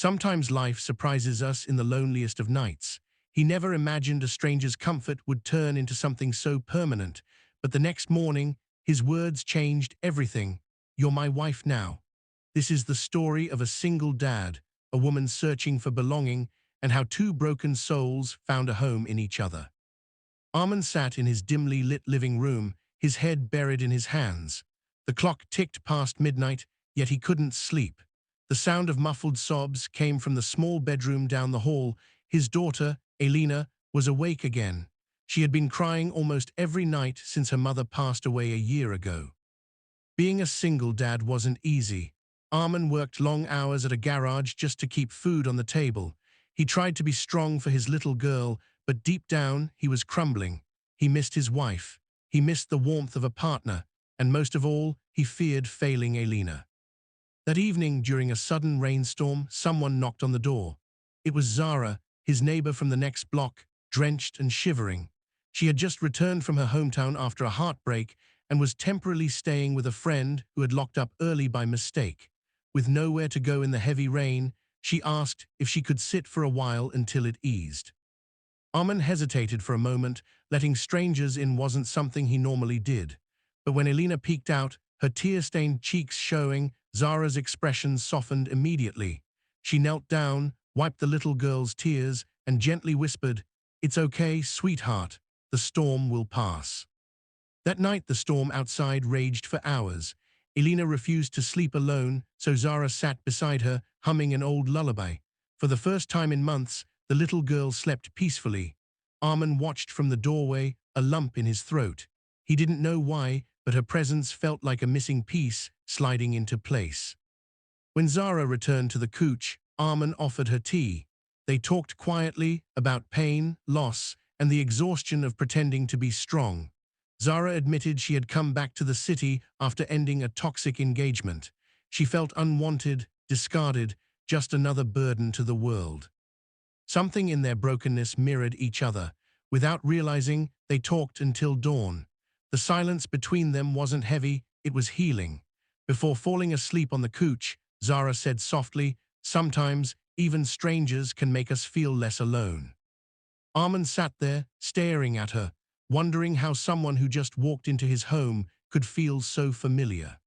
Sometimes life surprises us in the loneliest of nights. He never imagined a stranger's comfort would turn into something so permanent, but the next morning, his words changed everything. "You're my wife now." This is the story of a single dad, a woman searching for belonging, and how two broken souls found a home in each other. Armin sat in his dimly lit living room, his head buried in his hands. The clock ticked past midnight, yet he couldn't sleep. The sound of muffled sobs came from the small bedroom down the hall. His daughter, Elena, was awake again. She had been crying almost every night since her mother passed away a year ago. Being a single dad wasn't easy. Armin worked long hours at a garage just to keep food on the table. He tried to be strong for his little girl, but deep down he was crumbling. He missed his wife. He missed the warmth of a partner. And most of all, he feared failing Elena. That evening, during a sudden rainstorm, someone knocked on the door. It was Zara, his neighbor from the next block, drenched and shivering. She had just returned from her hometown after a heartbreak and was temporarily staying with a friend who had locked up early by mistake. With nowhere to go in the heavy rain, she asked if she could sit for a while until it eased. Armin hesitated for a moment. Letting strangers in wasn't something he normally did. But when Elena peeked out, her tear-stained cheeks showing, Zara's expression softened immediately. She knelt down, wiped the little girl's tears, and gently whispered, "It's okay, sweetheart. The storm will pass." That night the storm outside raged for hours. Elena refused to sleep alone, so Zara sat beside her, humming an old lullaby. For the first time in months, the little girl slept peacefully. Armin watched from the doorway, a lump in his throat. He didn't know why, but her presence felt like a missing piece sliding into place. When Zara returned to the couch, Armin offered her tea. They talked quietly about pain, loss, and the exhaustion of pretending to be strong. Zara admitted she had come back to the city after ending a toxic engagement. She felt unwanted, discarded, just another burden to the world. Something in their brokenness mirrored each other. Without realizing, they talked until dawn. The silence between them wasn't heavy, it was healing. Before falling asleep on the couch, Zara said softly, "Sometimes, even strangers can make us feel less alone." Armin sat there, staring at her, wondering how someone who just walked into his home could feel so familiar.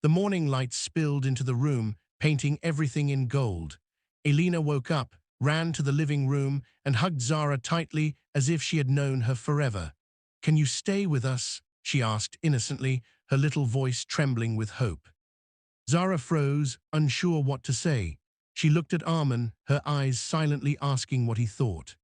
The morning light spilled into the room, painting everything in gold. Elena woke up, ran to the living room, and hugged Zara tightly as if she had known her forever. "Can you stay with us?" she asked innocently, her little voice trembling with hope. Zara froze, unsure what to say. She looked at Armin, her eyes silently asking what he thought.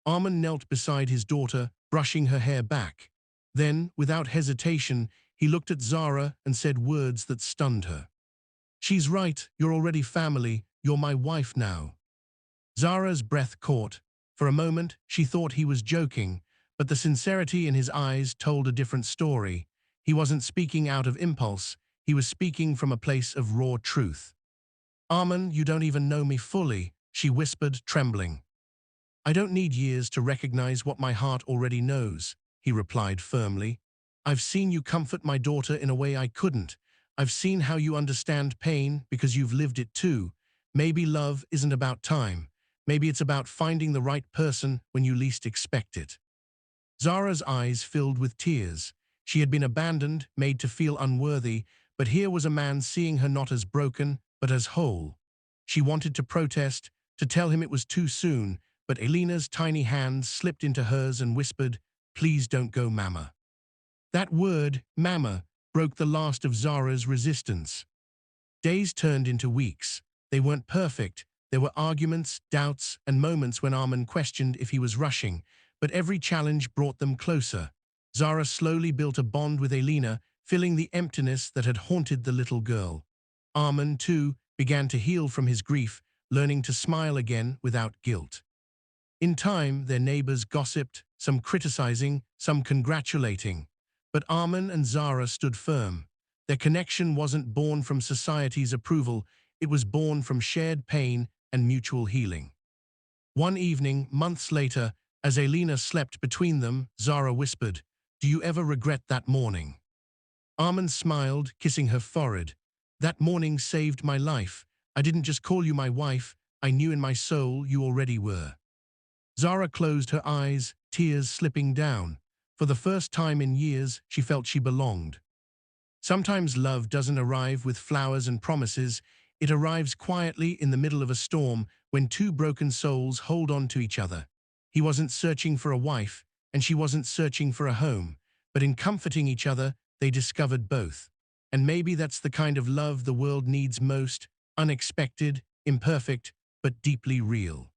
Armin knelt beside his daughter, brushing her hair back. Then, without hesitation, he looked at Zara and said words that stunned her. "She's right, you're already family, you're my wife now." Zara's breath caught. For a moment, she thought he was joking, but the sincerity in his eyes told a different story. He wasn't speaking out of impulse, he was speaking from a place of raw truth. "Armin, you don't even know me fully," she whispered, trembling. "I don't need years to recognize what my heart already knows," he replied firmly. "I've seen you comfort my daughter in a way I couldn't. I've seen how you understand pain because you've lived it too. Maybe love isn't about time. Maybe it's about finding the right person when you least expect it." Zara's eyes filled with tears. She had been abandoned, made to feel unworthy, but here was a man seeing her not as broken, but as whole. She wanted to protest, to tell him it was too soon, but Elena's tiny hand slipped into hers and whispered, "Please don't go, Mama." That word, Mama, broke the last of Zara's resistance. Days turned into weeks. They weren't perfect. There were arguments, doubts, and moments when Armin questioned if he was rushing, but every challenge brought them closer. Zara slowly built a bond with Elena, filling the emptiness that had haunted the little girl. Armin, too, began to heal from his grief, learning to smile again without guilt. In time, their neighbors gossiped, some criticizing, some congratulating. But Armin and Zara stood firm. Their connection wasn't born from society's approval, it was born from shared pain and mutual healing. One evening, months later, as Elena slept between them, Zara whispered, "Do you ever regret that morning?" Armin smiled, kissing her forehead. "That morning saved my life. I didn't just call you my wife, I knew in my soul you already were. Zara closed her eyes, tears slipping down. For the first time in years, she felt she belonged. Sometimes love doesn't arrive with flowers and promises. It arrives quietly in the middle of a storm when two broken souls hold on to each other. He wasn't searching for a wife, and she wasn't searching for a home, but in comforting each other, they discovered both. And maybe that's the kind of love the world needs most, unexpected, imperfect, but deeply real.